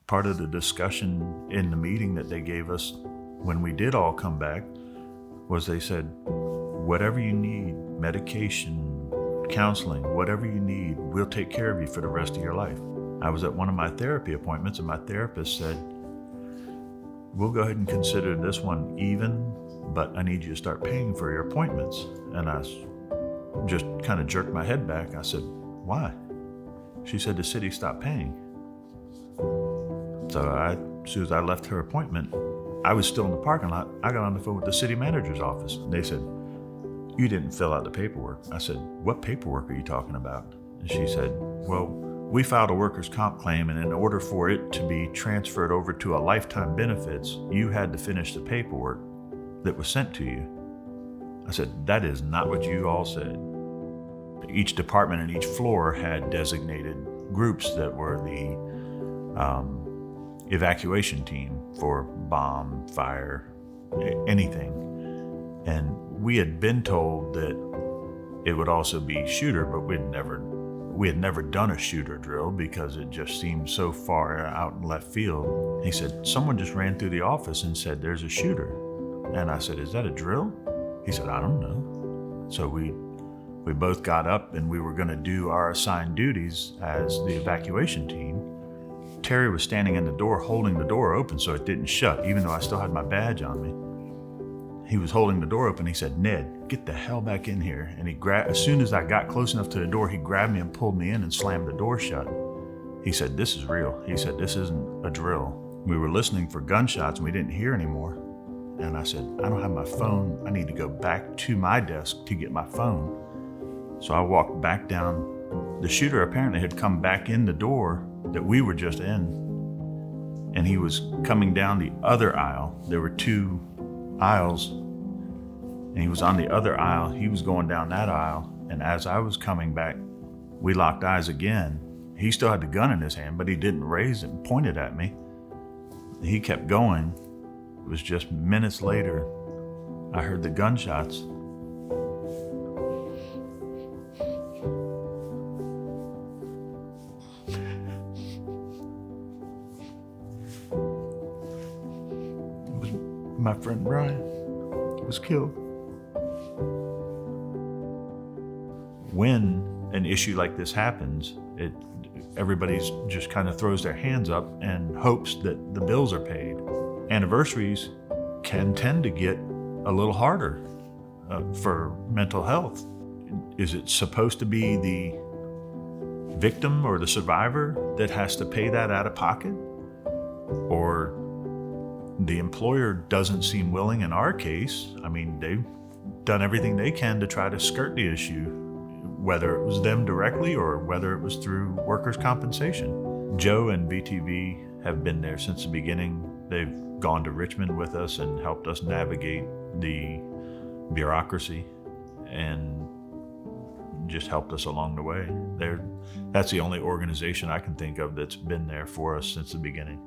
part of the discussion in the meeting that they gave us when we did all come back was they said, whatever you need, medication, counseling, whatever you need, we'll take care of you for the rest of your life. I was at one of my therapy appointments and my therapist said, we'll go ahead and consider this one even, but I need you to start paying for your appointments. And I just kind of jerked my head back. I said, why? She said, the city stopped paying. So as soon as I left her appointment, I was still in the parking lot. I got on the phone with the city manager's office. They said, you didn't fill out the paperwork. I said, what paperwork are you talking about? And she said, well, we filed a workers' comp claim, and in order for it to be transferred over to a lifetime benefits, you had to finish the paperwork that was sent to you. I said, that is not what you all said. Each department and each floor had designated groups that were the evacuation team for bomb, fire, anything. And we had been told that it would also be shooter, but we had never done a shooter drill because it just seemed so far out in left field. He said, someone just ran through the office and said, there's a shooter. And I said, is that a drill? He said, I don't know. So we both got up and we were going to do our assigned duties as the evacuation team. Terry was standing in the door holding the door open so it didn't shut, even though I still had my badge on me. He was holding the door open. He said, Ned, get the hell back in here. And as soon as I got close enough to the door, he grabbed me and pulled me in and slammed the door shut. He said, this is real. He said, this isn't a drill. We were listening for gunshots and we didn't hear anymore. And I said, I don't have my phone. I need to go back to my desk to get my phone. So I walked back down. The shooter apparently had come back in the door that we were just in. And he was coming down the other aisle. There were two aisles. And he was on the other aisle. He was going down that aisle. And as I was coming back, we locked eyes again. He still had the gun in his hand, but he didn't raise it and point it at me. He kept going. It was just minutes later, I heard the gunshots. It was my friend Brian was killed. When an issue like this happens, everybody's just kind of throws their hands up and hopes that the bills are paid. Anniversaries can tend to get a little harder for mental health. Is it supposed to be the victim or the survivor that has to pay that out of pocket? Or the employer doesn't seem willing in our case? I mean, they've done everything they can to try to skirt the issue, whether it was them directly or whether it was through workers' compensation. Joe and VTV have been there since the beginning. They've gone to Richmond with us and helped us navigate the bureaucracy and just helped us along the way. That's the only organization I can think of that's been there for us since the beginning.